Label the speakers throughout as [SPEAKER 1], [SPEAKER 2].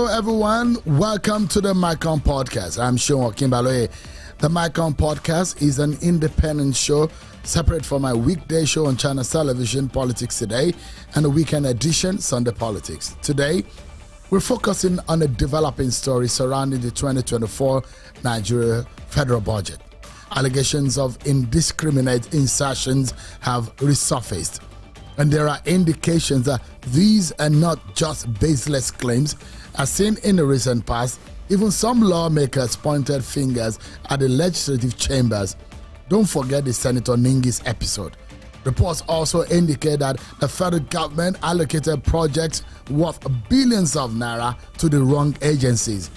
[SPEAKER 1] everyone. Welcome to the Micron Podcast. I'm Seun Onigbinde. The Micron Podcast is an independent show separate from my weekday show on China Television, Politics Today, and the weekend edition, Sunday Politics. Today, we're focusing on a developing story surrounding the 2024 Nigeria federal budget. Allegations of indiscriminate insertions have resurfaced, and there are indications that these are not just baseless claims. As seen in the recent past, even some lawmakers pointed fingers at the legislative chambers. Don't forget the Senator Ningi's episode. Reports also indicate that the federal government allocated projects worth billions of naira to the wrong agencies.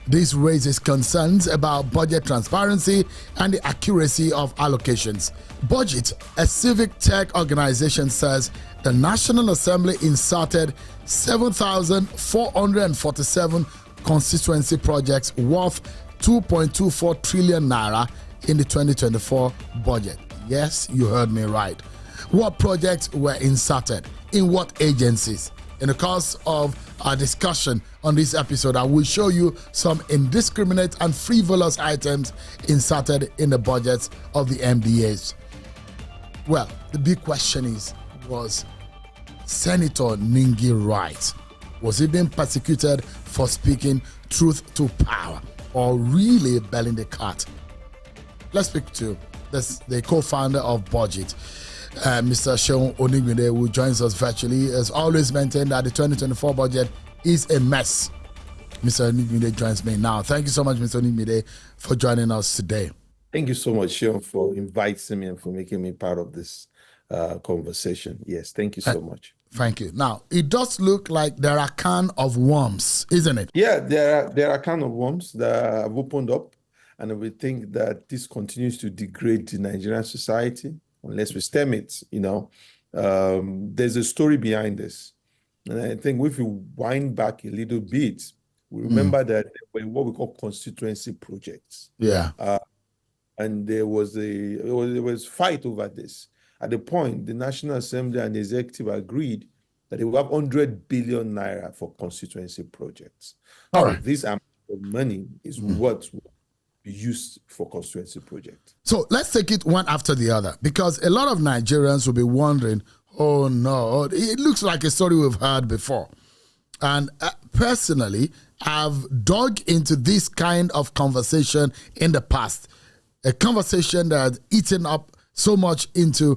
[SPEAKER 1] This raises concerns about budget transparency and the accuracy of allocations. Budget, a civic tech organization, says the National Assembly inserted 7,447 constituency projects worth 2.24 trillion naira in the 2024 budget. Yes, you heard me right. What projects were inserted? In what agencies? In the course of our discussion on this episode, I will show you some indiscriminate and frivolous items inserted in the budgets of the MDAs. Well, the big question is, was Senator Ningi right? Was he being persecuted for speaking truth to power or really belling the cat? Let's speak to the co-founder of Budget, Mr. Seun Onigbinde, who joins us virtually, has always maintained that the 2024 budget is a mess. Mr. Onigbinde joins me now. Thank you so much, Mr. Onigbinde, for joining us today.
[SPEAKER 2] Thank you so much, Seun, for inviting me and for making me part of this conversation. Yes, thank you so much.
[SPEAKER 1] Thank you. Now, it does look like there are a can of worms, isn't it?
[SPEAKER 2] Yeah, there are a can of worms that have opened up, and we think that this continues to degrade the Nigerian society unless we stem it. There's a story behind this. And I think if you wind back a little bit, we remember that there were what we call constituency projects.
[SPEAKER 1] Yeah.
[SPEAKER 2] And there was fight over this. At the point, the National Assembly and the Executive agreed that they will have 100 billion naira for constituency projects.
[SPEAKER 1] All right.
[SPEAKER 2] This amount of money is what will be used for constituency projects.
[SPEAKER 1] So let's take it one after the other, because a lot of Nigerians will be wondering, oh no, it looks like a story we've heard before. And personally, I've dug into this kind of conversation in the past, a conversation that has eaten up so much into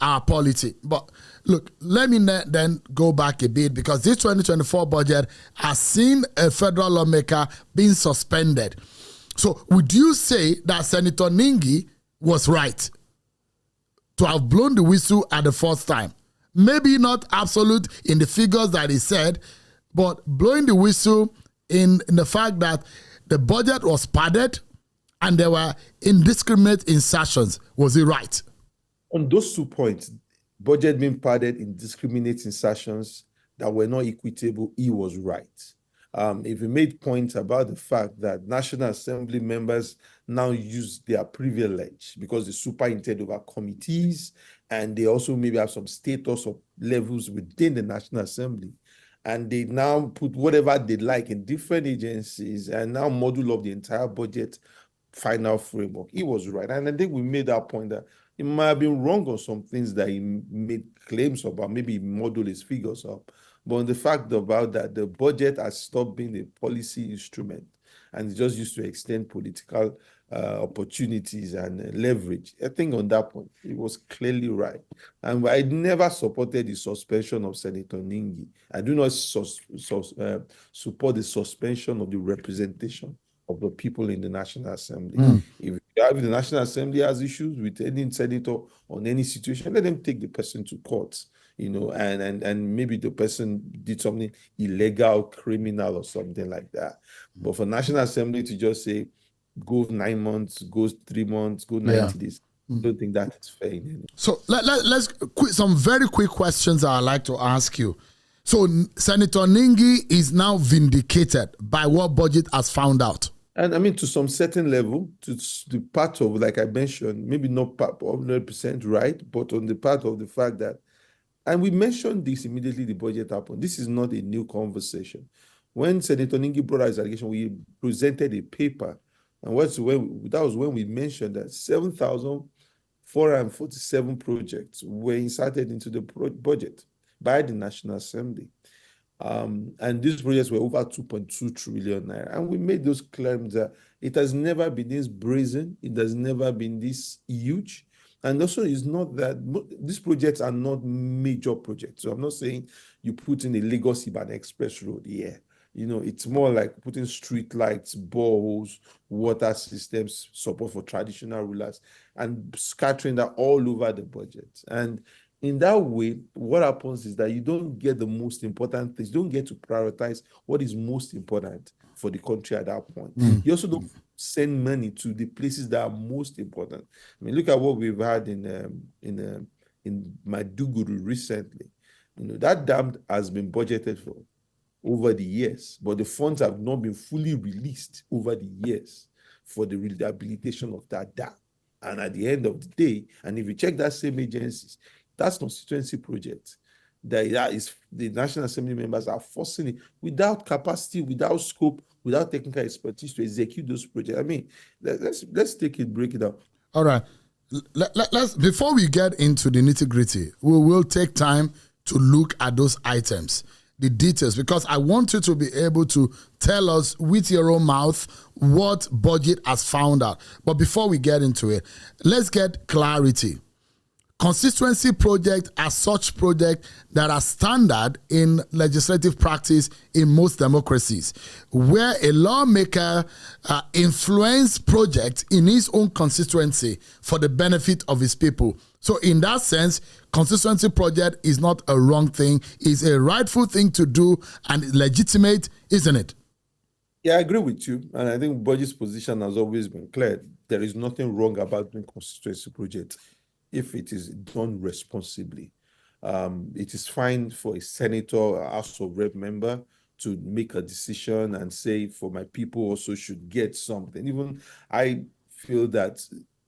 [SPEAKER 1] our polity. But look, let me then go back a bit, because this 2024 budget has seen a federal lawmaker being suspended. So would you say that Senator Ningi was right to have blown the whistle at the first time? Maybe not absolute in the figures that he said, but blowing the whistle in the fact that the budget was padded and there were indiscriminate insertions. Was he right?
[SPEAKER 2] On those 2 points, budget being padded, indiscriminate insertions that were not equitable, he was right. If he made points about the fact that National Assembly members now use their privilege because they superintend over committees, and they also maybe have some status or levels within the National Assembly, and they now put whatever they like in different agencies and now model up the entire budget final framework. He was right. And I think we made that point that he might have been wrong on some things that he made claims about, maybe model his figures up. But on the fact about that, the budget has stopped being a policy instrument and just used to extend political opportunities and leverage. I think on that point, he was clearly right. And I never supported the suspension of Senator Ningi. I do not support the suspension of the representation of the people in the National Assembly. If the National Assembly has issues with any senator on any situation, let them take the person to court, and maybe the person did something illegal, criminal, or something like that. But for National Assembly to just say, go 9 months, go 3 months, go 90 days, I don't think that is fair.
[SPEAKER 1] So let's some very quick questions I'd like to ask you. So Senator Ningi is now vindicated by what budget has found out.
[SPEAKER 2] And I mean, to some certain level, to the part of, like I mentioned, maybe not 100% right, but on the part of the fact that, and we mentioned this immediately the budget happened, this is not a new conversation. When Senator Ningi brought out his allegation, we presented a paper, and that was when we mentioned that 7,447 projects were inserted into the budget by the National Assembly. And these projects were over 2.2 trillion naira. And we made those claims that it has never been this brazen, it has never been this huge. And also, it's not that these projects are not major projects. So I'm not saying you put in a Lagos-Ibadan express road here. It's more like putting street lights, boreholes, water systems, support for traditional rulers, and scattering that all over the budget. And in that way, what happens is that you don't get the most important things. You don't get to prioritize what is most important for the country at that point. You also don't send money to the places that are most important. I mean, look at what we've had in Maiduguri recently. That dam has been budgeted for over the years, but the funds have not been fully released over the years for the rehabilitation of that dam. And at the end of the day, and if you check that same agencies, that's constituency project. That is the National Assembly members are forcing it without capacity, without scope, without technical expertise to execute those projects. I mean, let's take it, break it down.
[SPEAKER 1] All right. Let's before we get into the nitty-gritty, we will take time to look at those items, the details, because I want you to be able to tell us with your own mouth what budget has found out. But before we get into it, let's get clarity. Constituency projects are such projects that are standard in legislative practice in most democracies, where a lawmaker influences projects in his own constituency for the benefit of his people. So in that sense, constituency project is not a wrong thing. It's a rightful thing to do and legitimate, isn't it?
[SPEAKER 2] Yeah, I agree with you. And I think budget's position has always been clear. There is nothing wrong about doing constituency projects if it is done responsibly. It is fine for a senator or House of Rep member to make a decision and say, for my people also should get something. Even I feel that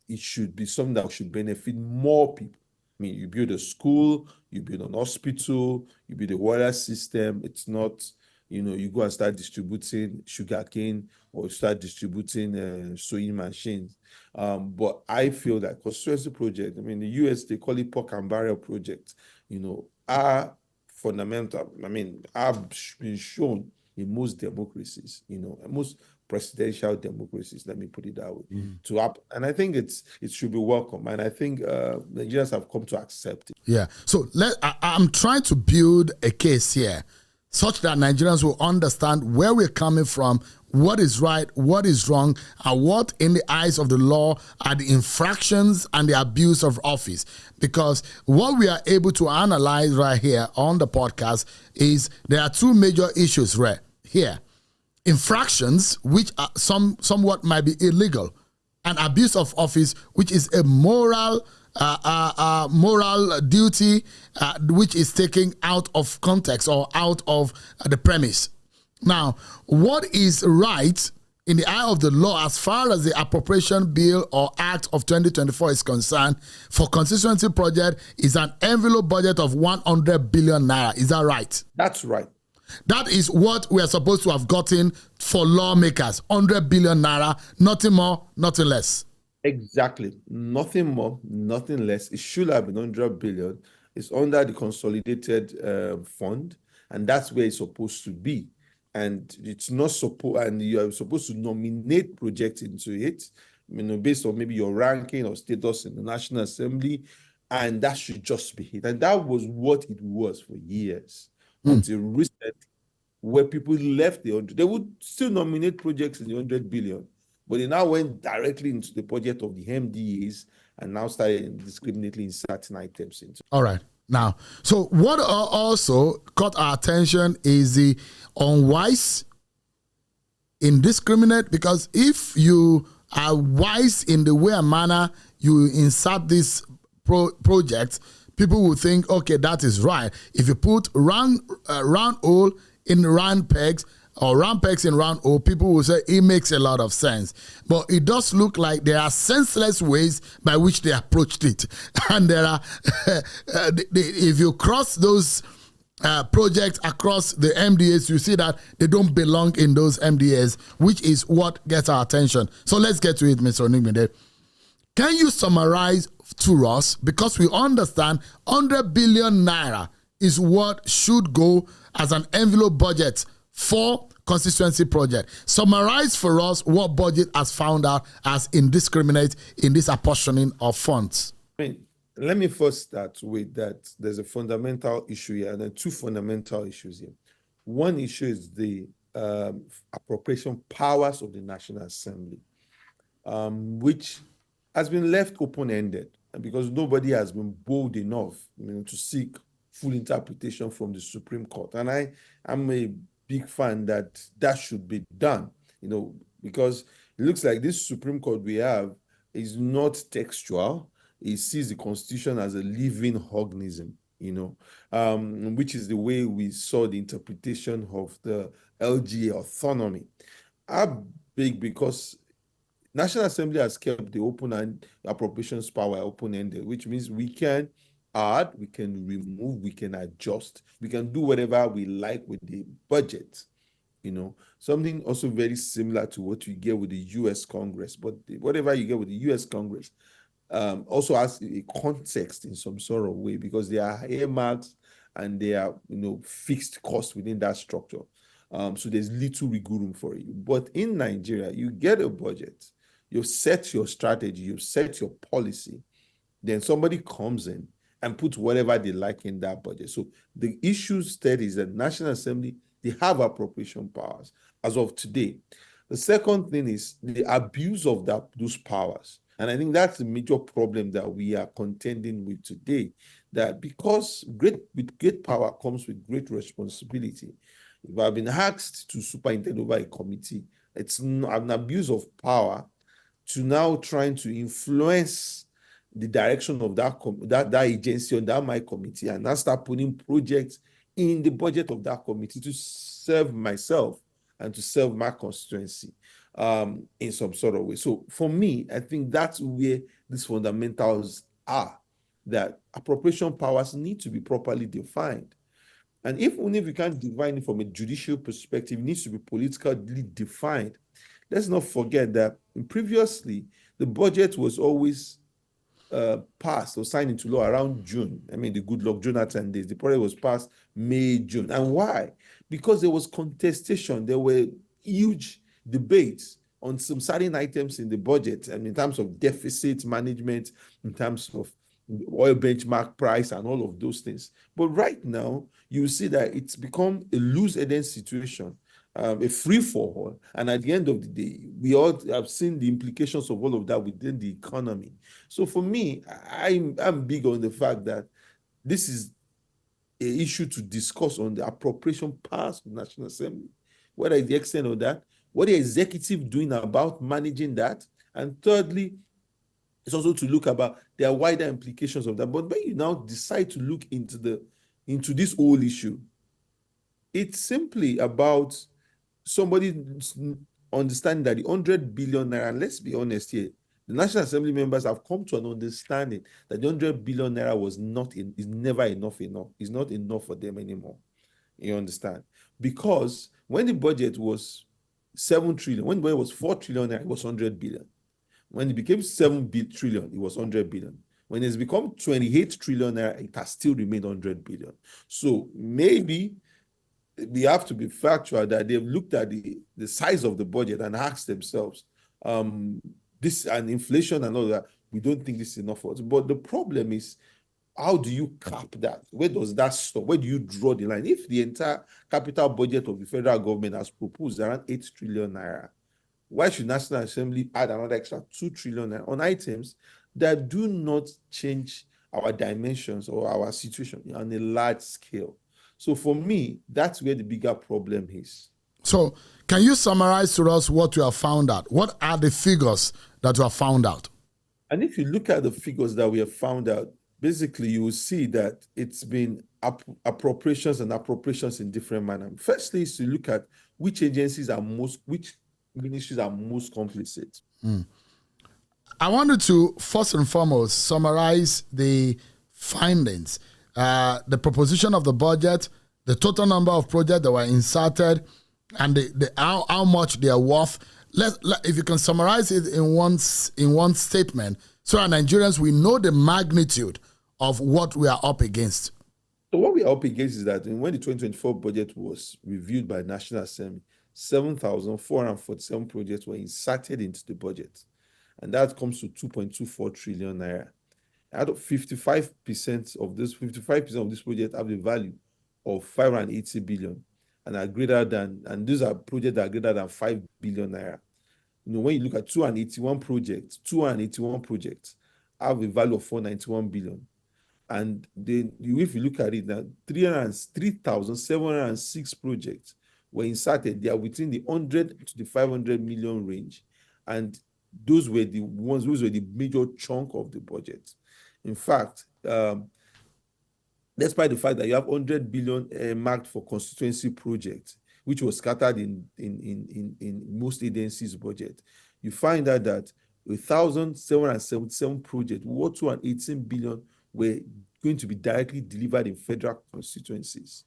[SPEAKER 2] it should be something that should benefit more people. I mean, you build a school, you build an hospital, you build a water system. It's not, you go and start distributing sugarcane or start distributing sewing machines. But I feel that constituency project, I mean, the US, they call it pork and barrel project, are fundamental. I mean, have been shown in most democracies, most presidential democracies, let me put it that way, to happen. And I think it should be welcome. And I think Nigerians have come to accept it.
[SPEAKER 1] Yeah. So I'm trying to build a case here such that Nigerians will understand where we're coming from, what is right, what is wrong, and what in the eyes of the law are the infractions and the abuse of office. Because what we are able to analyze right here on the podcast is there are two major issues right here. Infractions, which are somewhat might be illegal, and abuse of office, which is a moral duty, which is taken out of context or out of the premise. Now, what is right in the eye of the law as far as the Appropriation Bill or Act of 2024 is concerned for constituency project is an envelope budget of 100 billion naira. Is that right?
[SPEAKER 2] That's right.
[SPEAKER 1] That is what we are supposed to have gotten for lawmakers. 100 billion naira, nothing more, nothing less.
[SPEAKER 2] Exactly. Nothing more, nothing less. It should have been 100 billion. It's under the consolidated fund, and that's where it's supposed to be. And it's not supposed, and you are supposed to nominate projects into it, based on maybe your ranking or status in the National Assembly, and that should just be it. And that was what it was for years until recently, where people left the 100. They would still nominate projects in the 100 billion, but they now went directly into the budget of the MDAs and now started indiscriminately inserting items into.
[SPEAKER 1] All right. Now, so what also caught our attention is the unwise, indiscriminate, because if you are wise in the way and manner you insert this project, people will think, okay, that is right. If you put round hole in round pegs, or round pegs in round hole, people will say it makes a lot of sense. But it does look like there are senseless ways by which they approached it. And there are, if you cross those projects across the MDAs, you see that they don't belong in those MDAs, which is what gets our attention. So let's get to it, Mr. Onigbinde. Can you summarize to us, because we understand 100 billion naira is what should go as an envelope budget for constituency project. Summarize for us what budget has found out as indiscriminate in this apportioning of funds.
[SPEAKER 2] Let me first start with that there's a fundamental issue here, and there are two fundamental issues here. One issue is the appropriation powers of the National Assembly, which has been left open-ended because nobody has been bold enough, to seek full interpretation from the Supreme Court. And I'm a big fan that should be done, because it looks like this Supreme Court we have is not textual. It sees the Constitution as a living organism, which is the way we saw the interpretation of the LGA autonomy. I'm big because National Assembly has kept the open and appropriations power open-ended, which means we can add, we can remove, we can adjust, we can do whatever we like with the budget. Something also very similar to what you get with the U.S. Congress, but whatever you get with the U.S. Congress also has a context in some sort of way, because there are earmarks and there are fixed costs within that structure. So there's little wiggle room for you. But in Nigeria, you get a budget, you've set your strategy, you've set your policy, then somebody comes in and puts whatever they like in that budget. So the issue stated is that National Assembly, they have appropriation powers as of today. The second thing is the abuse of those powers. And I think that's the major problem that we are contending with today, that because with great power comes with great responsibility. If I've been asked to superintend over a committee, it's an abuse of power to now trying to influence the direction of that agency or that my committee, and now start putting projects in the budget of that committee to serve myself and to serve my constituency in some sort of way. So for me, I think that's where these fundamentals are, that appropriation powers need to be properly defined. And even if you can't define it from a judicial perspective, it needs to be politically defined. Let's not forget that previously, the budget was always passed or signed into law around June. I mean, the Goodluck Jonathan days, the project was passed May, June. And why? Because there was contestation. There were huge debates on some certain items in the budget, and in terms of deficit management, in terms of oil benchmark price and all of those things. But right now, you see that it's become a loose-ended situation, a free-for-all. And at the end of the day, we all have seen the implications of all of that within the economy. So for me, I'm big on the fact that this is an issue to discuss on the appropriation powers of the National Assembly. What is the extent of that? What the executive doing about managing that? And thirdly, it's also to look about the wider implications of that. But when you now decide to look into this whole issue, it's simply about somebody understanding that the 100 billion naira, and let's be honest here, the National Assembly members have come to an understanding that the 100 billion naira is never enough. It's not enough for them anymore. You understand? Because when the budget was 7 trillion, when it was 4 trillion naira, it was 100 billion. When it became 7 trillion, it was 100 billion. When it's become 28 trillion naira, it has still remained 100 billion. So maybe we have to be factual that they've looked at the size of the budget and asked themselves, this and inflation and all that, we don't think this is enough for us. But the problem is, how do you cap that? Where does that stop? Where do you draw the line? If the entire capital budget of the federal government has proposed around 8 trillion naira, why should National Assembly add another extra 2 trillion naira on items that do not change our dimensions or our situation on a large scale? So for me, that's where the bigger problem is.
[SPEAKER 1] So can you summarize to us what you have found out? What are the figures that you have found out?
[SPEAKER 2] And if you look at the figures that we have found out, basically you will see that it's been appropriations in different manner. Firstly, is to look at which ministries are most complicit.
[SPEAKER 1] I wanted to first and foremost summarize the findings, the proposition of the budget, the total number of projects that were inserted, and how much they are worth. If you can summarize it in one statement, so our Nigerians, we know the magnitude of what we are up against.
[SPEAKER 2] So what we are up against is that when the 2024 budget was reviewed by National Assembly, 7,447 projects were inserted into the budget. And that comes to 2.24 trillion naira. Out of 55% of this project have a value of 580 billion and are greater than, and these are projects that are greater than 5 billion naira. When you look at 281 projects have a value of 491 billion. And then if you look at it now, 3,706 projects were inserted. They are within the 100 to the 500 million range. And those were the major chunk of the budget. In fact, despite the fact that you have 100 billion marked for constituency projects, which was scattered in most agencies' budget, you find out that 1,777 projects worth 218 billion were going to be directly delivered in federal constituencies.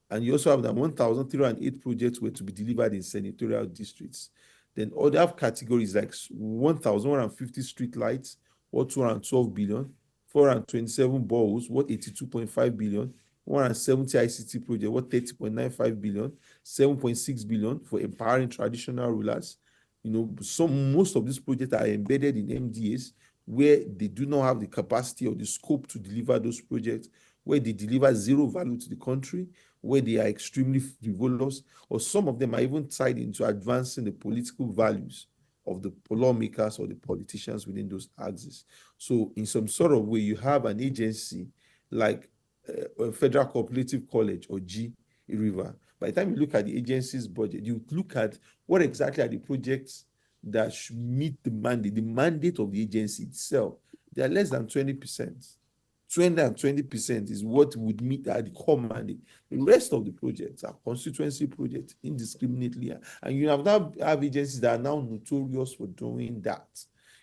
[SPEAKER 2] And you also have that 1,308 projects were to be delivered in senatorial districts. Then other categories like 1,150 street lights worth 212 billion, 427 boreholes worth 82.5 billion, 170 ICT projects worth 30.95 billion, 7.6 billion for empowering traditional rulers. Most of these projects are embedded in MDAs where they do not have the capacity or the scope to deliver those projects, where they deliver zero value to the country, where they are extremely frivolous, or some of them are even tied into advancing the political values of the lawmakers or the politicians within those axes. So in some sort of way, you have an agency like Federal Cooperative College or River. By the time you look at the agency's budget, you look at what exactly are the projects that should meet the mandate of the agency itself. They are less than 20%. 20% is what would meet the core mandate. The rest of the projects are constituency projects indiscriminately. And you have agencies that are now notorious for doing that,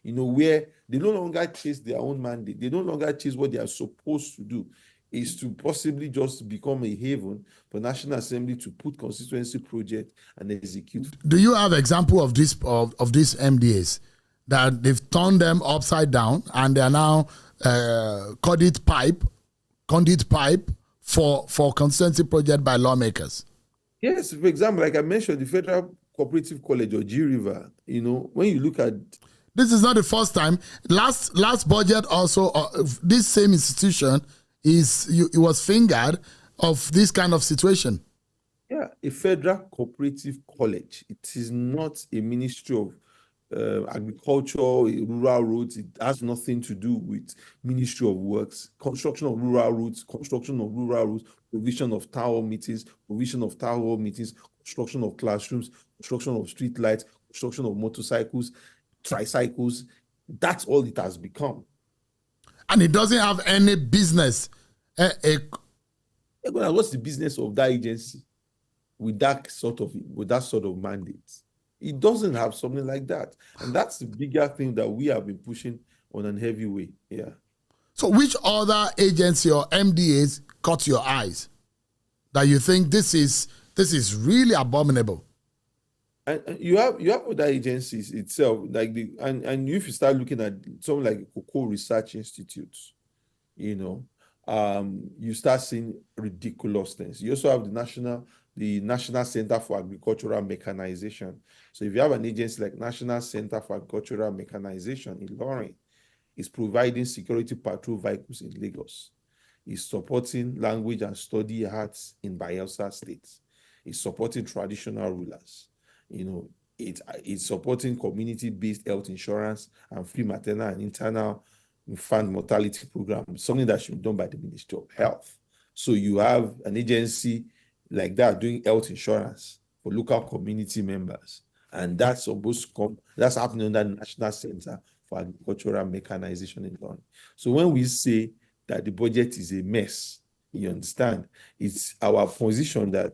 [SPEAKER 2] where they no longer chase their own mandate. They no longer chase what they are supposed to do, is to possibly just become a haven for National Assembly to put constituency project and execute.
[SPEAKER 1] Do you have example of these MDAs that they've turned them upside down and they are now conduit pipe for constituency project by lawmakers?
[SPEAKER 2] Yes, for example, like I mentioned, the Federal Cooperative College or River, when you look at...
[SPEAKER 1] This is not the first time. Last budget also, this same institution it was fingered of this kind of situation.
[SPEAKER 2] Yeah, a Federal Cooperative College. It is not a Ministry of Agriculture, rural roads. It has nothing to do with Ministry of Works. Construction of rural roads, provision of town hall meetings, construction of classrooms, construction of street lights, construction of motorcycles, tricycles. That's all it has become.
[SPEAKER 1] And it doesn't have any business.
[SPEAKER 2] What's the business of that agency with that sort of mandate? It doesn't have something like that. And that's the bigger thing that we have been pushing on a heavy way. Yeah.
[SPEAKER 1] So which other agency or MDAs caught your eyes that you think this is really abominable?
[SPEAKER 2] And you have other agencies itself, like and if you start looking at something like Cocoa Research Institutes, you start seeing ridiculous things. You also have the National Center for Agricultural Mechanization. So if you have an agency like National Center for Agricultural Mechanization in Ilorin, it's providing security patrol vehicles in Lagos. It's supporting language and study arts in Bayelsa State. It's supporting traditional rulers. It's supporting community-based health insurance and free maternal and internal infant mortality program, something that should be done by the Ministry of Health. So you have an agency like that doing health insurance for local community members. And that's that's happening under the National Center for Agricultural Mechanization in London. So when we say that the budget is a mess, you understand, it's our position that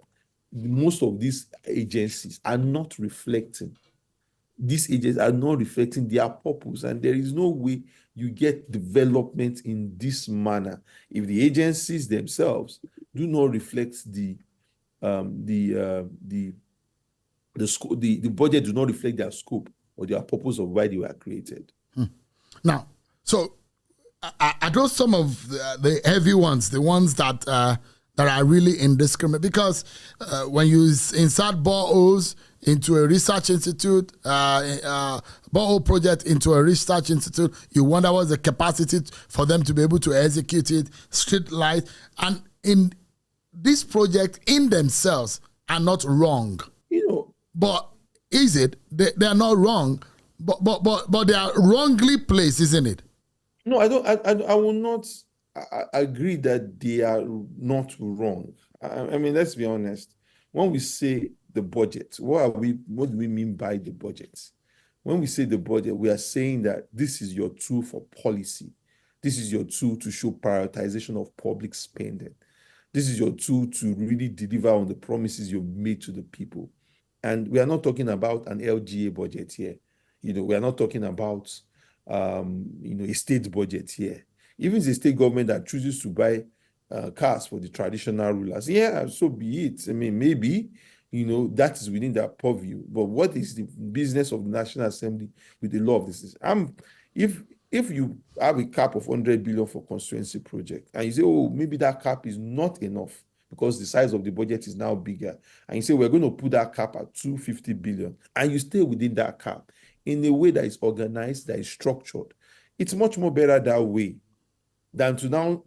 [SPEAKER 2] most of these agencies are not reflecting. These agencies are not reflecting their purpose, and there is no way you get development in this manner if the agencies themselves do not reflect the the budget do not reflect their scope or their purpose of why they were created.
[SPEAKER 1] Now, so are those some of the heavy ones, the ones that are really indiscriminate? Because when you insert boreholes into a research institute, borehole project into a research institute, you wonder what's the capacity for them to be able to execute it, street light, and in this project in themselves are not wrong. But is it? They are not wrong, but they are wrongly placed, isn't it?
[SPEAKER 2] No, I don't. I will not agree that they are not wrong. I mean, let's be honest. When we say the budget, what do we mean by the budget? When we say the budget, we are saying that this is your tool for policy. This is your tool to show prioritization of public spending. This is your tool to really deliver on the promises you've made to the people. And we are not talking about an LGA budget here. We are not talking about a state budget here. Even the state government that chooses to buy cars for the traditional rulers, yeah, so be it. I mean, maybe, that is within their purview. But what is the business of the National Assembly with the law of this? If you have a cap of 100 billion for constituency project, and you say, oh, maybe that cap is not enough because the size of the budget is now bigger, and you say, we're going to put that cap at 250 billion, and you stay within that cap in a way that is organized, that is structured, it's much more better that way than to now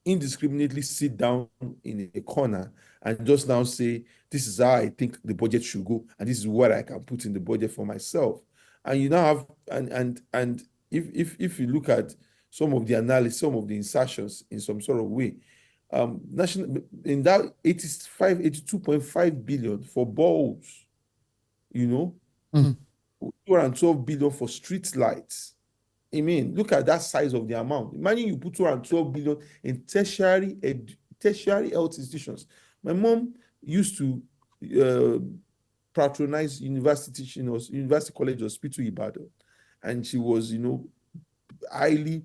[SPEAKER 2] indiscriminately sit down in a corner and just now say, this is how I think the budget should go, and this is what I can put in the budget for myself. And you now have, and if you look at some of the analysis, some of the insertions in some sort of way, in that 82.5 billion for balls, 212 billion for street lights. I mean, look at that size of the amount. Imagine you put 212 billion in tertiary health institutions. My mom used to patronize University College Hospital Ibadan, and she was, highly,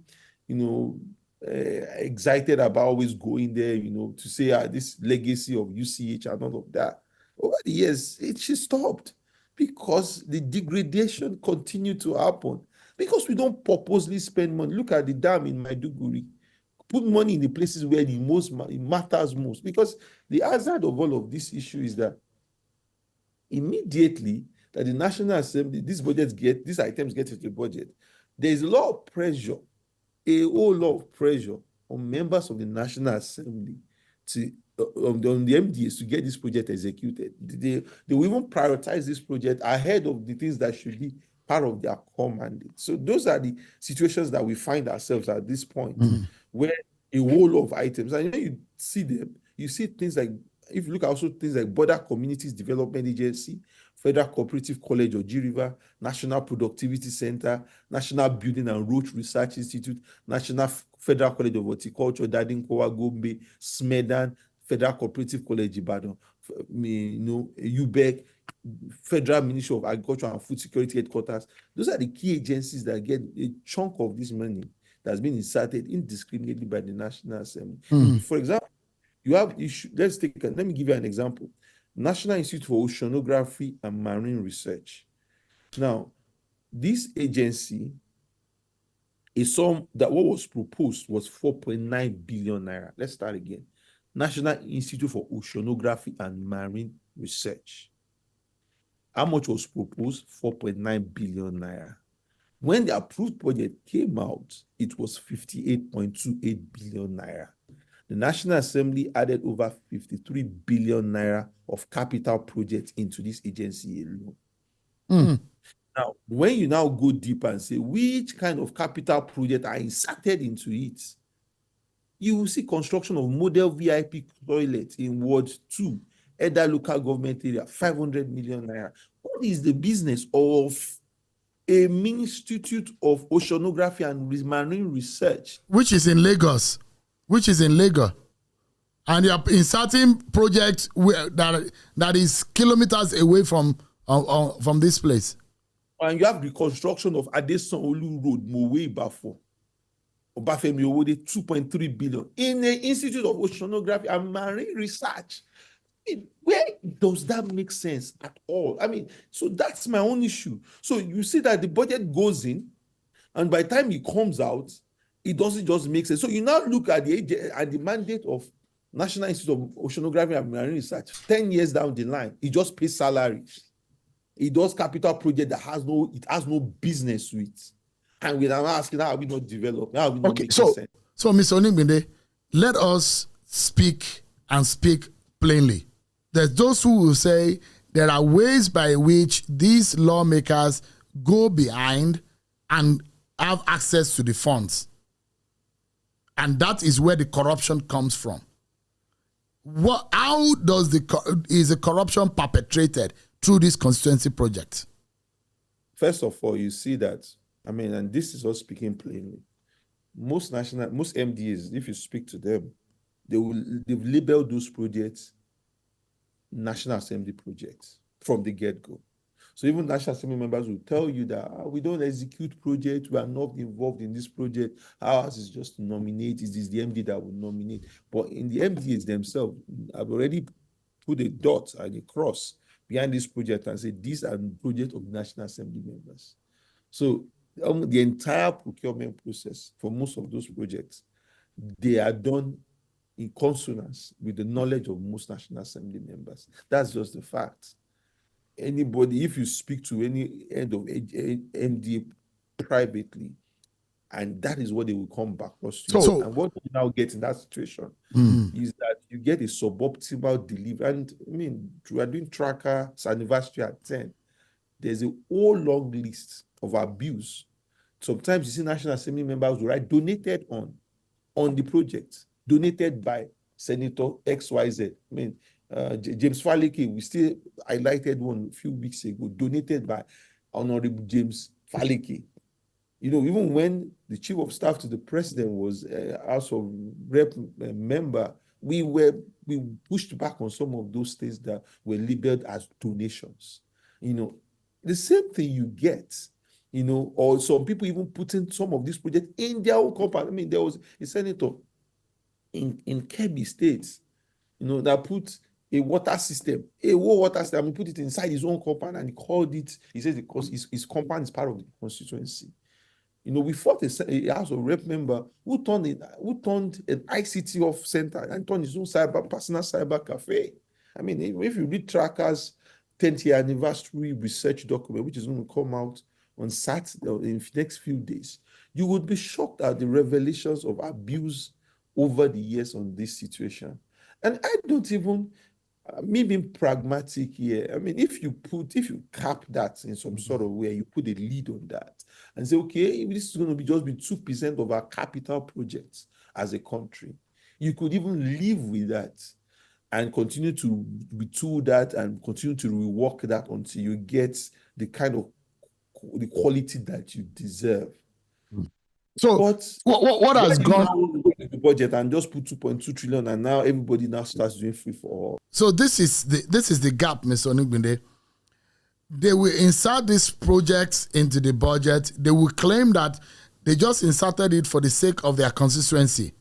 [SPEAKER 2] excited about always going there, to say this legacy of UCH and all of that. Over the years, she stopped because the degradation continued to happen. Because we don't purposely spend money. Look at the dam in Maiduguri. Put money in the places where it matters most. Because the hazard of all of this issue is that immediately that the National Assembly, these items get into the budget, there is a lot of pressure, a whole lot of pressure on members of the National Assembly on the MDAs to get this project executed. They will even prioritize this project ahead of the things that should be part of their core mandate. So those are the situations that we find ourselves at this point, where a whole lot of items, and you see them, you see things like, if you look at also things like Border Communities Development Agency, Federal Cooperative College of G River, National Productivity Center, National Building and Road Research Institute, National Federal College of Horticulture, Dadinkowa, Gombe, Smedan, Federal Cooperative College Ibadan, UBEC, Federal Ministry of Agriculture and Food Security Headquarters. Those are the key agencies that get a chunk of this money that's been inserted indiscriminately by the National Assembly. For example, let me give you an example. National Institute for Oceanography and Marine Research. Now, this agency is what was proposed was 4.9 billion naira. Let's start again. National Institute for Oceanography and Marine Research. How much was proposed? 4.9 billion naira. When the approved budget came out, it was 58.28 billion naira. The National Assembly added over 53 billion naira of capital projects into this agency alone. Now, when you now go deeper and say which kind of capital project are inserted into it, you will see construction of model VIP toilets in Ward 2, Edda local government area, 500 million naira. What is the business of a Institute of Oceanography and Marine Research?
[SPEAKER 1] Which is in Lagos. And you are inserting projects that is kilometers away from this place.
[SPEAKER 2] And you have the construction of Adesanolu Road, Mowe Bafo, Obafemi Owode, 2.3 billion in the Institute of Oceanography and Marine Research. Where does that make sense at all? I mean, so that's my own issue. So you see that the budget goes in, and by the time it comes out, it doesn't just make sense. So you now look at the mandate of National Institute of Oceanography and Marine Research 10 years down the line. It just pays salaries. It does capital project that has no business with. And we're now asking, how are we not developing? How are we not making sense?
[SPEAKER 1] So Mr. Onigbinde, let us speak plainly. There's those who will say there are ways by which these lawmakers go behind and have access to the funds. And that is where the corruption comes from. How is the corruption perpetrated through this constituency project?
[SPEAKER 2] First of all, you see that, and this is us speaking plainly. Most MDAs, if you speak to them, they've labeled those projects National Assembly projects from the get-go. So even National Assembly members will tell you that we don't execute projects, we are not involved in this project. Ours is just to nominate. It is the MD that will nominate. But in the MDAs themselves, I've already put a dot and a cross behind this project and said these are projects of National Assembly members. So the entire procurement process for most of those projects, they are done in consonance with the knowledge of most National Assembly members. That's just the fact. Anybody, if you speak to any head of MDA privately, and that is what they will come back across to you. And what you now get in that situation is that you get a suboptimal delivery. And we are doing Tracker's anniversary at 10. There's a whole long list of abuse. Sometimes you see National Assembly members who write donated on the project, donated by Senator XYZ. James Faleke, we still highlighted one a few weeks ago, donated by Honorable James Faleke. Even when the chief of staff to the president was House of Rep member, we pushed back on some of those things that were labeled as donations. The same thing you get, or some people even putting some of these projects in their own company. There was a senator in Kebbi State, that put a water system, put it inside his own compound, and he called it, he says because his compound is part of the constituency. We fought a House of Rep member who turned an ICT off center and turned his own personal cyber cafe. If you read Tracker's 10th year anniversary research document, which is going to come out on Saturday in the next few days, you would be shocked at the revelations of abuse over the years on this situation. And I don't even, me being pragmatic here, if you cap that in some sort of way, you put a lead on that and say, okay, if this is going to be 2% of our capital projects as a country, you could even live with that and continue to retool that and continue to rework that until you get the kind of the quality that you deserve.
[SPEAKER 1] So what has gone
[SPEAKER 2] the budget and just put 2.2 trillion, and now everybody now starts doing free for all?
[SPEAKER 1] So this is the gap, Mr. Onigbinde. They will insert these projects into the budget. They will claim that they just inserted it for the sake of their constituency.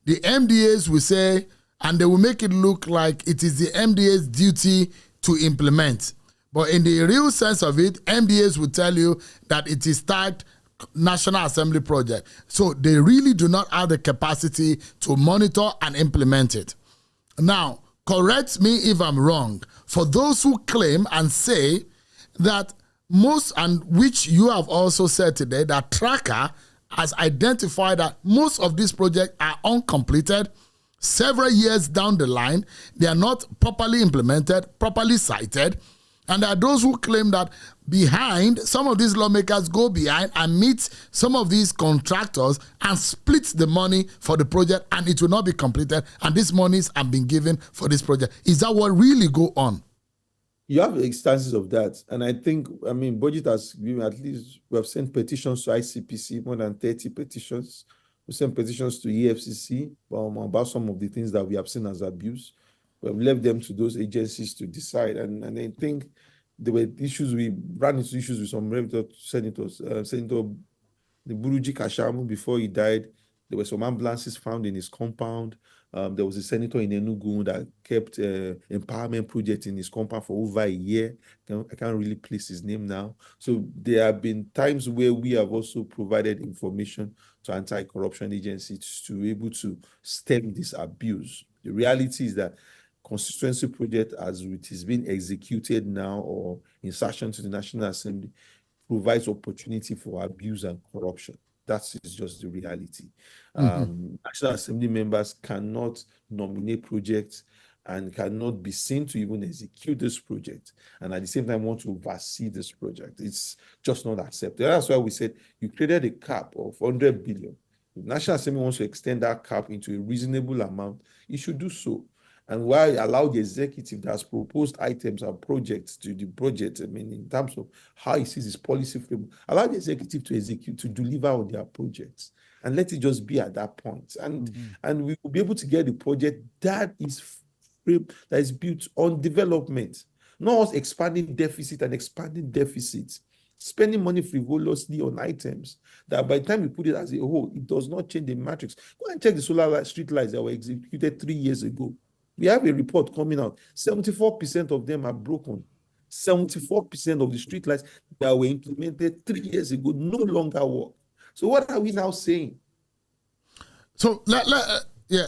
[SPEAKER 1] The MDAs will say, and they will make it look like it is the MDA's duty to implement. But in the real sense of it, MDAs will tell you that it is tagged National Assembly project. So they really do not have the capacity to monitor and implement it. Now, correct me if I'm wrong. For those who claim and say that most, and which you have also said today, that Tracker has identified that most of these projects are uncompleted, several years down the line, they are not properly implemented, properly cited. And there are those who claim that some of these lawmakers go behind and meet some of these contractors and split the money for the project, and it will not be completed, and these monies have been given for this project. Is that what really go on?
[SPEAKER 2] You have instances of that. And I think, budget has given, at least we have sent petitions to ICPC, more than 30 petitions. We sent petitions to EFCC about some of the things that we have seen as abuse. We have left them to those agencies to decide. And I think there were issues, we ran into issues with some senators. Senator Buruji Kashamu, before he died, There were some ambulances found in his compound. There was a senator in Enugu that kept empowerment project in his compound for over a year. I can't really place his name now. So there have been times where we have also provided information to anti-corruption agencies to be able to stem this abuse. The reality is that constituency project, as it is being executed now or insertion to the National Assembly, provides opportunity for abuse and corruption. That is just the reality. National Assembly members cannot nominate projects and cannot be seen to even execute this project, and at the same time want to oversee this project. It's just not accepted. That's why we said you created a cap of 100 billion. If National Assembly wants to extend that cap into a reasonable amount, it should do so. And why allow the executive that has proposed items and projects to the budget, I mean, in terms of how he sees his policy framework, allow the executive to execute, to deliver on their projects, and let it just be at that point. And we will be able to get a project that is built on development, not expanding deficit and expanding deficits, spending money frivolously on items that by the time you put it as a whole, it does not change the matrix. Go and check the solar street lights that were executed 3 years ago. We have a report coming out. 74% of them are broken. 74% of the streetlights that were implemented 3 years ago no longer work. So what are we now saying?
[SPEAKER 1] So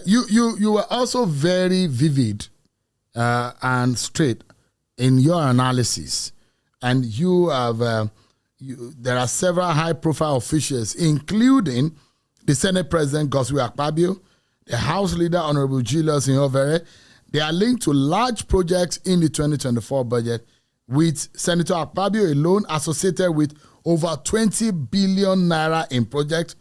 [SPEAKER 1] you were also very vivid and straight in your analysis, and you have there are several high-profile officials, including the Senate President Godswill Akpabio, the House Leader Honorable Julius Nyovere. They are linked to large projects in the 2024 budget, with Senator Akpabio alone associated with over 20 billion naira in projects.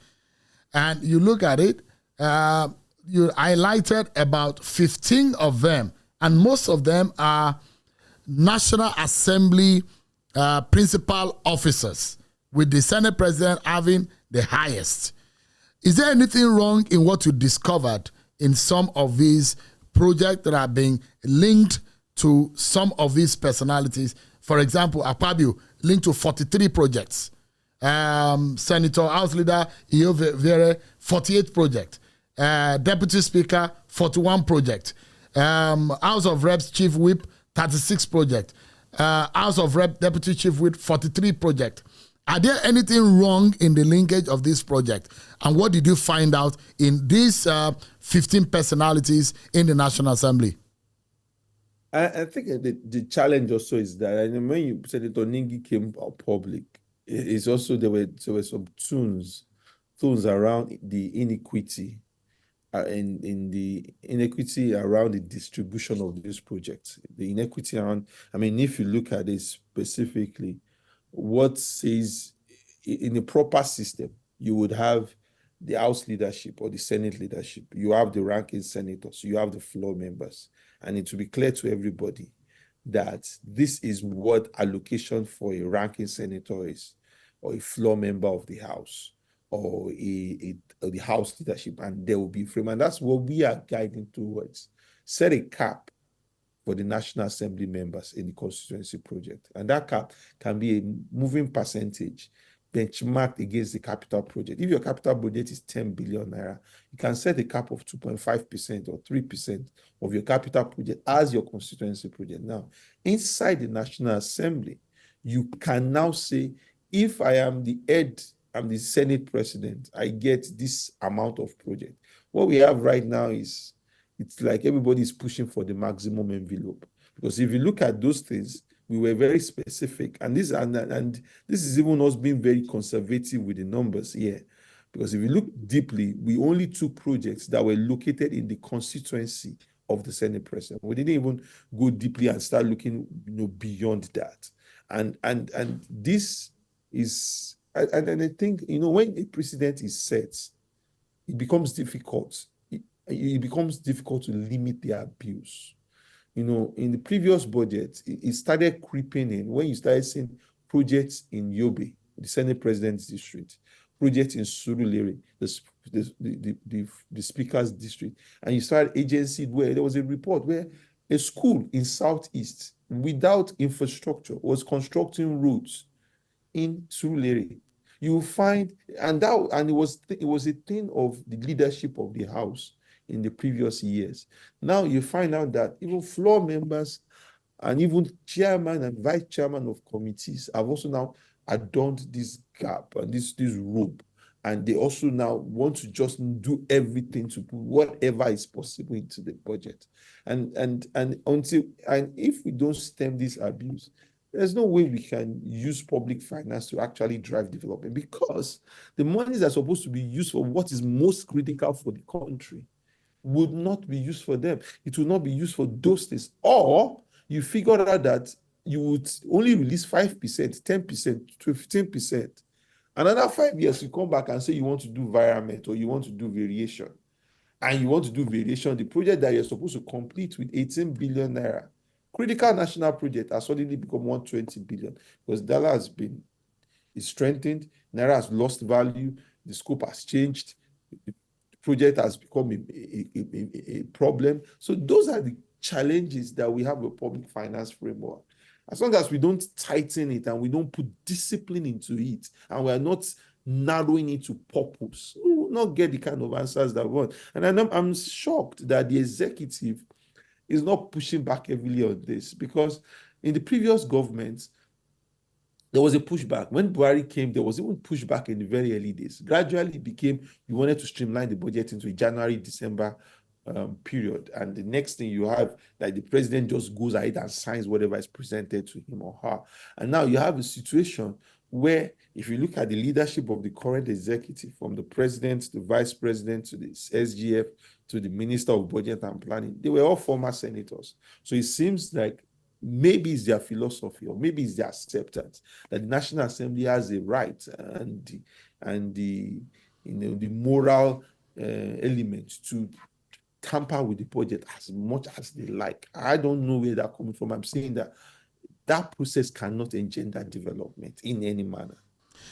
[SPEAKER 1] And you look at it, you highlighted about 15 of them, and most of them are National Assembly principal officers, with the Senate President having the highest. Is there anything wrong in what you discovered in some of these projects that are being linked to some of these personalities? For example, Akpabio linked to 43 projects. Senator House Leader Nyovere, 48 projects. Deputy Speaker, 41 projects. House of Reps Chief Whip, 36 projects. House of Rep Deputy Chief Whip, 43 projects. Are there anything wrong in the linkage of this project? And what did you find out in these 15 personalities in the National Assembly?
[SPEAKER 2] I think the challenge also is that, and when you said it, Oningi came public, it's also there were some tunes around the inequity, in the inequity around the distribution of this project. The inequity around, I mean, if you look at it specifically, what says in a proper system, you would have the House leadership or the Senate leadership. You have the ranking senators, you have the floor members. And it will be clear to everybody that this is what allocation for a ranking senator is, or a floor member of the House, or the House leadership, and there will be frame. And that's what we are guiding towards. Set a cap for the National Assembly members in the constituency project. And that cap can be a moving percentage benchmarked against the capital project. If your capital budget is 10 billion naira, you can set a cap of 2.5% or 3% of your capital project as your constituency project. Now, inside the National Assembly, you can now say, if I am the head, I'm the Senate President, I get this amount of project. What we have right now is, it's like everybody is pushing for the maximum envelope. Because if you look at those things, we were very specific. And this is even us being very conservative with the numbers here. Because if you look deeply, we only took projects that were located in the constituency of the Senate President. We didn't even go deeply and start looking, beyond that. And this is, and I think, when a precedent is set, it becomes difficult. It becomes difficult to limit the abuse. In the previous budget, it started creeping in when you started seeing projects in Yobe, the Senate President's district, projects in Surulere, the Speaker's district, and you started agencies where there was a report where a school in Southeast without infrastructure was constructing roads in Surulere. You find, and it was a thing of the leadership of the House in the previous years. Now you find out that even floor members and even chairman and vice chairman of committees have also now adorned this gap and this rope. And they also now want to just do everything to put whatever is possible into the budget. And if we don't stem this abuse, there's no way we can use public finance to actually drive development, because the monies are supposed to be used for what is most critical for the country would not be used for them. It will not be used for those things. Or you figure out that you would only release 5%, 10%, 15%. Another 5 years, you come back and say you want to do environment or you want to do variation. And you want to do variation, the project that you're supposed to complete with 18 billion naira, critical national project, has suddenly become 120 billion, because dollar has been strengthened, naira has lost value, the scope has changed, the project has become a problem. So those are the challenges that we have with public finance framework. As long as we don't tighten it and we don't put discipline into it, and we are not narrowing it to purpose, we will not get the kind of answers that we want. And I'm shocked that the executive is not pushing back heavily on this, because in the previous government, there was a pushback. When Buhari came, there was even pushback in the very early days. Gradually, it became, you wanted to streamline the budget into a January, December period. And the next thing you have, like, the president just goes ahead and signs whatever is presented to him or her. And now you have a situation where, if you look at the leadership of the current executive, from the president, the vice president, to the SGF, to the minister of budget and planning, they were all former senators. So it seems like maybe it's their philosophy, or maybe it's their acceptance that the National Assembly has a right and the moral element to tamper with the budget as much as they like. I don't know where that's coming from. I'm saying that process cannot engender development in any manner.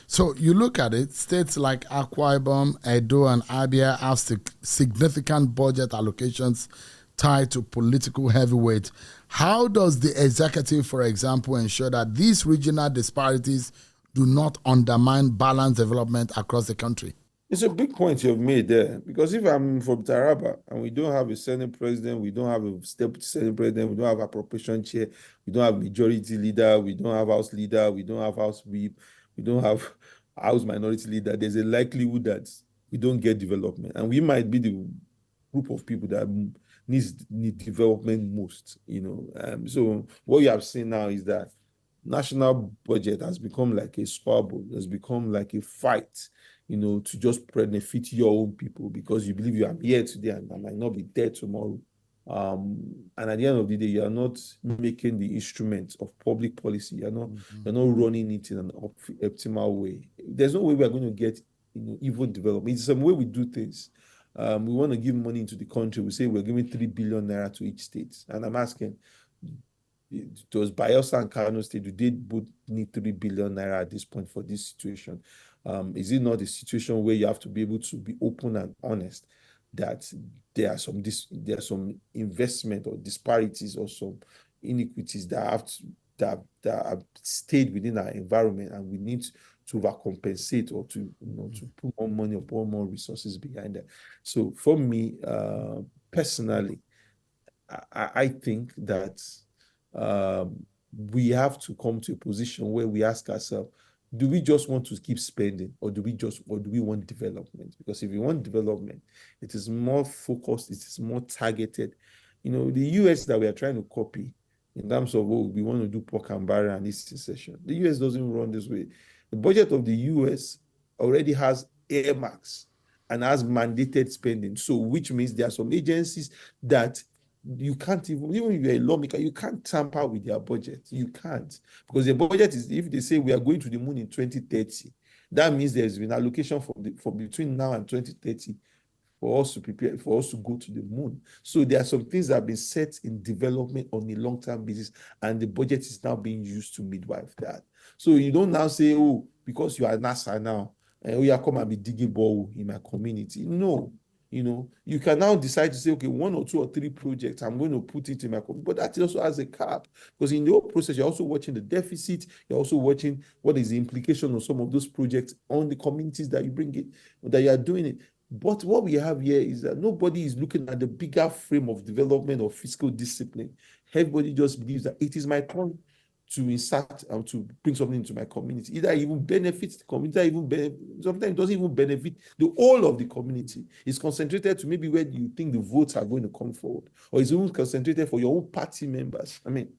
[SPEAKER 1] So you look at it, states like Akwa Ibom, Edo, and Abia have significant budget allocations tied to political heavyweight. How does the executive, for example, ensure that these regional disparities do not undermine balanced development across the country?
[SPEAKER 2] It's a big point you've made there, because if I'm from Taraba and we don't have a Senate president, we don't have a deputy Senate president, we don't have appropriation chair, we don't have majority leader, we don't have house leader, we don't have house whip, we don't have house minority leader, there's a likelihood that we don't get development. And we might be the group of people that need development most, So what you have seen now is that national budget has become like a squabble, has become like a fight, to just benefit your own people, because you believe you are here today and might not be there tomorrow. And at the end of the day, you are not making the instrument of public policy. You're not running it in an optimal way. There's no way we are going to get even development. It's some way we do things. We want to give money into the country. We say we're giving 3 billion naira to each state. And I'm asking, does Bayelsa and Kano State, do they both need 3 billion naira at this point for this situation? Is it not a situation where you have to be able to be open and honest that there are some investment or disparities or some inequities that have stayed within our environment, and we need to overcompensate, or to put more money or put more resources behind that? So for me, personally, I think that we have to come to a position where we ask ourselves, do we just want to keep spending, or do we want development? Because if we want development, it is more focused, it is more targeted. The US that we are trying to copy in terms of, we want to do pork and barrel and this session, the US doesn't run this way. The budget of the US already has earmarks and has mandated spending. So, which means there are some agencies that you can't even if you're a lawmaker, you can't tamper with their budget. You can't, because their budget is, if they say we are going to the moon in 2030, that means there's been allocation for between now and 2030 for us to prepare, for us to go to the moon. So there are some things that have been set in development on a long-term basis, and the budget is now being used to midwife that. So you don't now say, because you are NASA now, and you come and be digging borehole in my community. No. You can now decide to say, okay, 1 or 2 or 3 projects, I'm going to put it in my community. But that also has a cap, because in the whole process, you're also watching the deficit. You're also watching what is the implication of some of those projects on the communities that you bring it, that you are doing it. But what we have here is that nobody is looking at the bigger frame of development or fiscal discipline. Everybody just believes that it is my turn to insert and to bring something into my community. Either it even benefits the community, sometimes it doesn't even benefit the whole of the community. It's concentrated to maybe where you think the votes are going to come forward, or it's even concentrated for your own party members. I mean,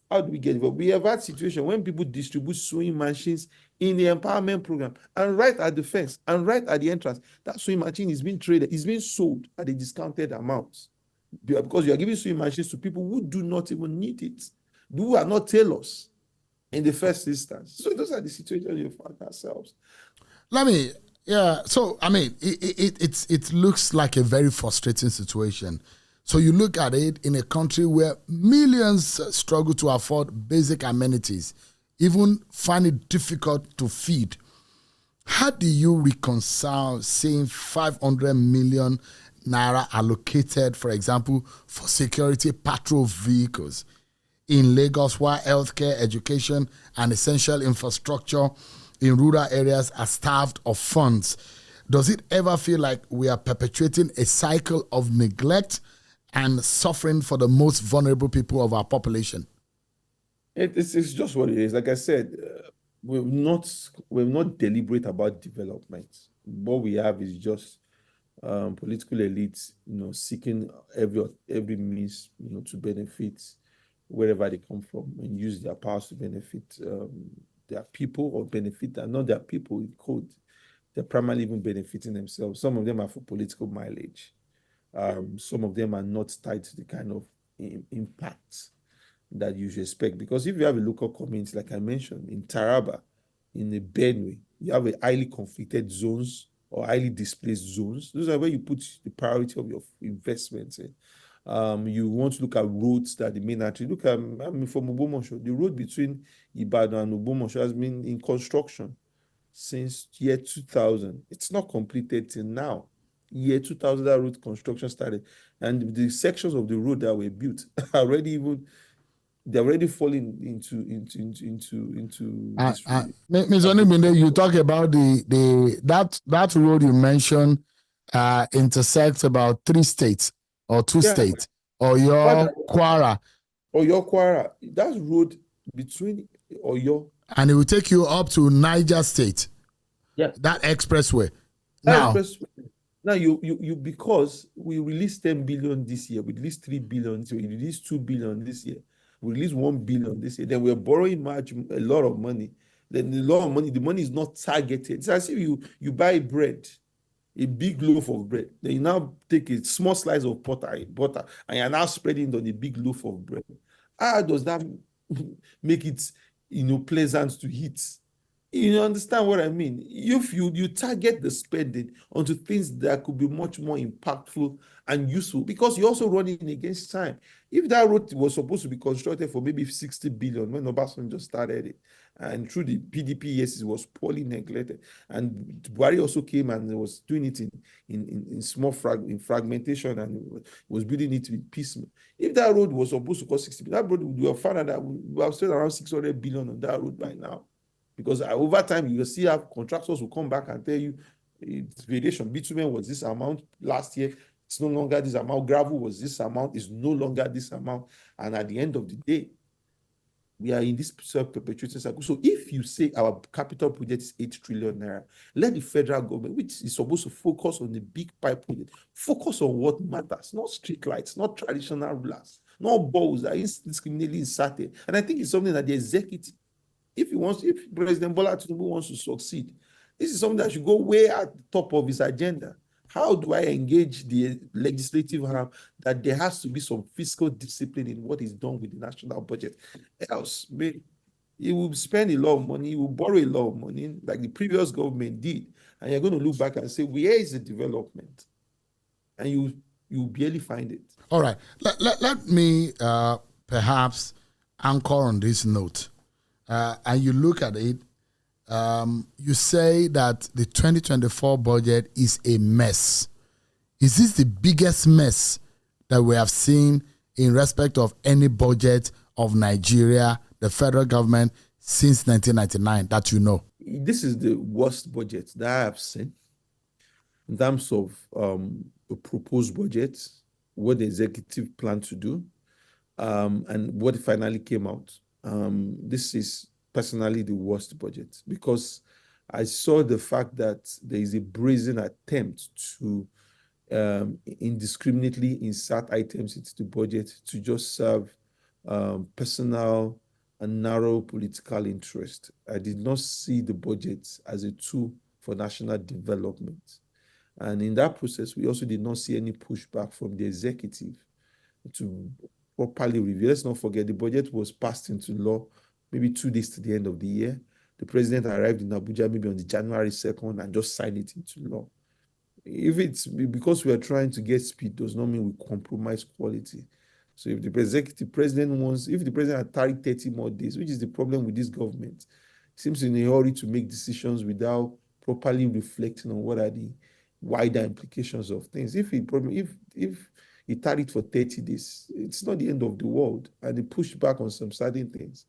[SPEAKER 2] how do we get involved? We have had situation when people distribute sewing machines in the empowerment program, and right at the fence and right at the entrance, that sewing machine is being traded, is being sold at a discounted amount, because you are giving sewing machines to people who do not even need it, who are not tailors in the first instance. So those are the situations you find ourselves.
[SPEAKER 1] So I mean, it looks like a very frustrating situation. So you look at it in a country where millions struggle to afford basic amenities, even find it difficult to feed. How do you reconcile seeing 500 million naira allocated, for example, for security patrol vehicles in Lagos, while healthcare, education, and essential infrastructure in rural areas are starved of funds? Does it ever feel like we are perpetuating a cycle of neglect and suffering for the most vulnerable people of our population?
[SPEAKER 2] It's just what it is. Like I said, we're not deliberate about development. What we have is just political elites, seeking every means, to benefit wherever they come from, and use their powers to benefit their people, or benefit not their people in code. They're primarily even benefiting themselves. Some of them are for political mileage. Some of them are not tied to the kind of impact that you should expect. Because if you have a local community, like I mentioned, in Taraba, in the Benue, you have a highly conflicted zones or highly displaced zones. Those are where you put the priority of your investments in. You want to look at roads that the main artery. Look at, from Ubomosho, the road between Ibadan and Ubomosho has been in construction since year 2000. It's not completed till now. Year 2000, that road construction started, and the sections of the road that were built are they're already falling into this.
[SPEAKER 1] Ms. Onigbinde, you talk about that road you mentioned intersects about 3 states or 2 states, Oyo, Kwara.
[SPEAKER 2] Oyo, Kwara. That's road between Oyo.
[SPEAKER 1] And it will take you up to Niger State.
[SPEAKER 2] Yeah.
[SPEAKER 1] That expressway.
[SPEAKER 2] Now you because we released 10 billion this year, we released 3 billion, so we released 2 billion this year, we released 1 billion this year. Then we're borrowing a lot of money. Then the money is not targeted. It's as if you buy bread, a big loaf of bread. Then you now take a small slice of butter, and you're now spreading it on a big loaf of bread. How does that make it pleasant to eat? You understand what I mean? If you target the spending onto things that could be much more impactful and useful, because you're also running against time. If that road was supposed to be constructed for maybe 60 billion when Obasanjo started it, and through the PDP years, it was poorly neglected, and Buhari also came and was doing it in small fragmentation, and was building it with piecemeal. If that road was supposed to cost 60 billion, that road would have found that we have spent around 600 billion on that road by now. Because over time, you will see how contractors will come back and tell you it's variation. Bitumen was this amount last year. It's no longer this amount. Gravel was this amount. It's no longer this amount. And at the end of the day, we are in this self-perpetuating cycle. So if you say our capital project is 8 trillion naira, let the federal government, which is supposed to focus on the big pipe project, focus on what matters, not street lights, not traditional rulers, not balls that are indiscriminately inserted. And I think it's something that the executive, if President Bola Tinubu wants to succeed, this is something that should go way at the top of his agenda. How do I engage the legislative arm that there has to be some fiscal discipline in what is done with the national budget? Else, he will spend a lot of money, he will borrow a lot of money, like the previous government did, and you're going to look back and say, where is the development? And you barely find it.
[SPEAKER 1] All right. Let me perhaps anchor on this note. And you look at it, you say that the 2024 budget is a mess. Is this the biggest mess that we have seen in respect of any budget of Nigeria, the federal government, since 1999 that you know?
[SPEAKER 2] This is the worst budget that I have seen in terms of a proposed budget, what the executive planned to do, and what finally came out. This is personally the worst budget because I saw the fact that there is a brazen attempt to indiscriminately insert items into the budget to just serve personal and narrow political interest. I did not see the budget as a tool for national development. And in that process, we also did not see any pushback from the executive to properly review. Let's not forget the budget was passed into law maybe 2 days to the end of the year. The president arrived in Abuja maybe on the January 2nd and just signed it into law. If it's because we are trying to get speed, does not mean we compromise quality. So if the if the president had tarried 30 more days, which is the problem with this government, seems in a hurry to make decisions without properly reflecting on what are the wider implications of things. If he tarried for 30 days, it's not the end of the world, and he pushed back on some certain things.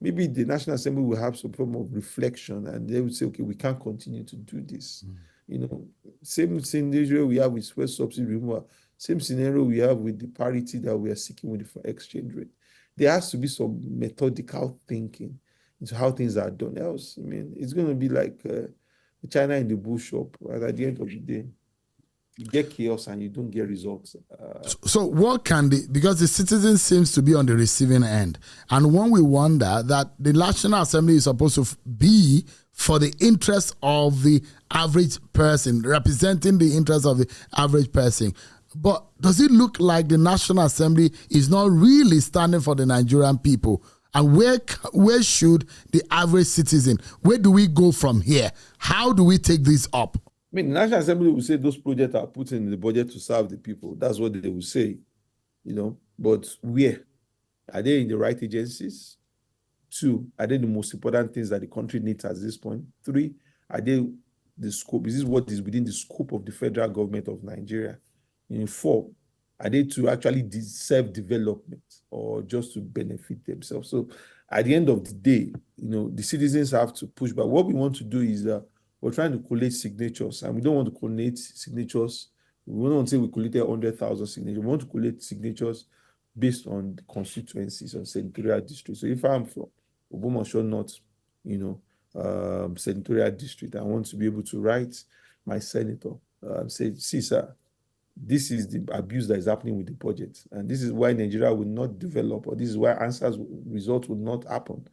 [SPEAKER 2] Maybe the National Assembly will have some form of reflection, and they would say, okay, we can't continue to do this. Same scenario we have with fuel subsidy removal, same scenario we have with the parity that we are seeking with the exchange rate. There has to be some methodical thinking into how things are done. Else, it's going to be like China in the bull shop. And at the end of the day, you get chaos and you don't get results.
[SPEAKER 1] So what can because the citizen seems to be on the receiving end, and when we wonder that the National Assembly is supposed to be for the interest of the average person, representing the interest of the average person, but does it look like the National Assembly is not really standing for the Nigerian people? And where should the average citizen, where do we go from here? How do we take this up?
[SPEAKER 2] The National Assembly will say those projects are put in the budget to serve the people. That's what they will say, But where? Are they in the right agencies? 2, are they the most important things that the country needs at this point? 3, are they the scope? Is this what is within the scope of the federal government of Nigeria? 4, are they to actually serve development or just to benefit themselves? So at the end of the day, the citizens have to push back. What we want to do is we're trying to collate signatures, and we don't want to collate signatures. We don't want to say we collected 100,000 signatures. We want to collate signatures based on the constituencies on senatorial districts. So if I'm from Obomoso North, senatorial district, I want to be able to write my senator, say, see, sir, this is the abuse that is happening with the budget, and this is why Nigeria will not develop, or this is why results will not happen.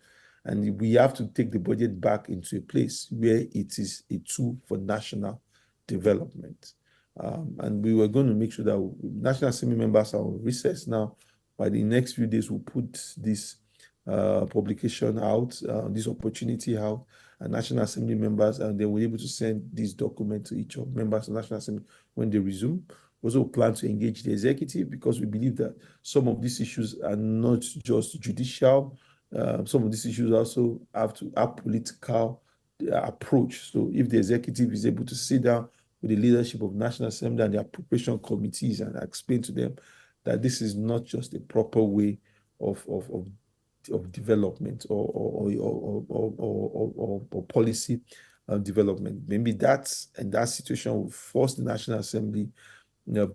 [SPEAKER 2] And we have to take the budget back into a place where it is a tool for national development. And we were going to make sure that National Assembly members are on recess now. By the next few days, we'll put this publication out, this opportunity out, and National Assembly members, and they were able to send this document to each of members of the National Assembly when they resume. We also plan to engage the executive because we believe that some of these issues are not just judicial. Some of these issues also have to have political approach. So if the executive is able to sit down with the leadership of National Assembly and the appropriation committees and explain to them that this is not just a proper way of development or policy development, maybe that situation will force the National Assembly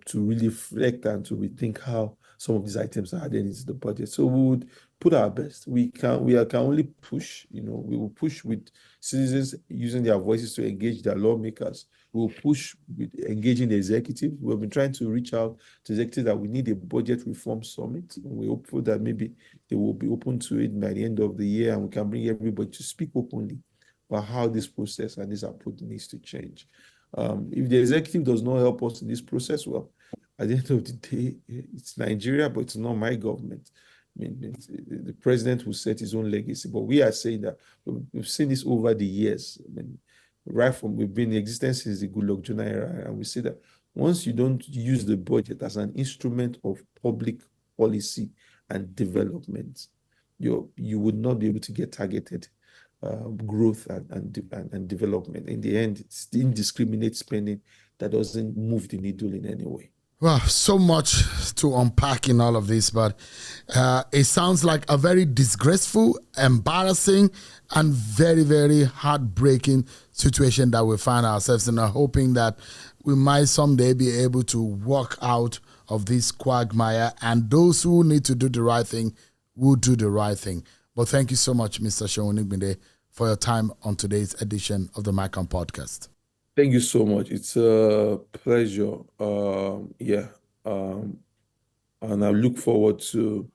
[SPEAKER 2] to really reflect and to rethink how some of these items are added into the budget. So we would put our best. We can only push, we will push with citizens using their voices to engage their lawmakers. We will push with engaging the executive. We have been trying to reach out to the executive that we need a budget reform summit. We're hopeful that maybe they will be open to it by the end of the year, and we can bring everybody to speak openly about how this process and this approach needs to change. If the executive does not help us in this process, well, at the end of the day, it's Nigeria, but it's not my government. The president will set his own legacy, but we are saying that we've seen this over the years. We've been in existence since the Goodluck Jonah era, and we say that once you don't use the budget as an instrument of public policy and development, you would not be able to get targeted growth and development. In the end, it's indiscriminate spending that doesn't move the needle in any way.
[SPEAKER 1] Well, so much to unpack in all of this, but it sounds like a very disgraceful, embarrassing, and very, very heartbreaking situation that we find ourselves in. I'm hoping that we might someday be able to walk out of this quagmire, and those who need to do the right thing will do the right thing. But thank you so much, Mr. Seun Onigbinde, for your time on today's edition of the MyCon podcast.
[SPEAKER 2] Thank you so much. It's a pleasure. And I look forward to,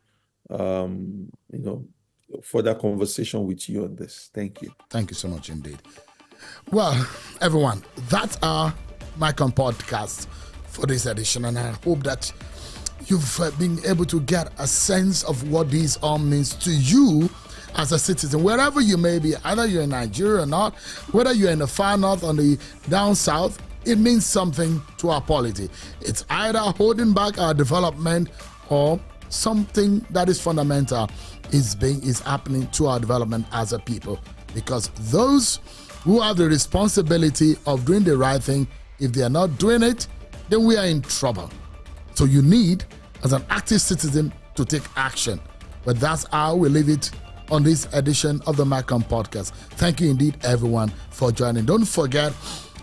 [SPEAKER 2] further conversation with you on this. Thank you.
[SPEAKER 1] Thank you so much indeed. Well, everyone, that's our MyCon podcast for this edition, and I hope that you've been able to get a sense of what this all means to you as a citizen, wherever you may be, either you're in Nigeria or not, whether you're in the far north or the down south, it means something to our polity. It's either holding back our development or something that is fundamental is happening to our development as a people. Because those who have the responsibility of doing the right thing, if they are not doing it, then we are in trouble. So you need, as an active citizen, to take action. But that's how we leave it on this edition of the MyCon podcast. Thank you indeed, everyone, for joining. Don't forget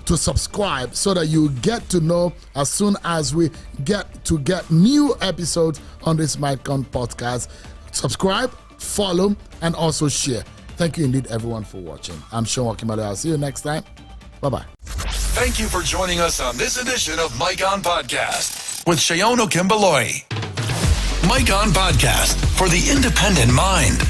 [SPEAKER 1] to subscribe so that you get to know as soon as we get new episodes on this MyCon podcast. Subscribe, follow, and also share. Thank you indeed, everyone, for watching. I'm Seun Onigbinde. I'll see you next time. Bye-bye.
[SPEAKER 3] Thank you for joining us on this edition of MyCon Podcast with Seun Onigbinde. MyCon Podcast for the independent mind.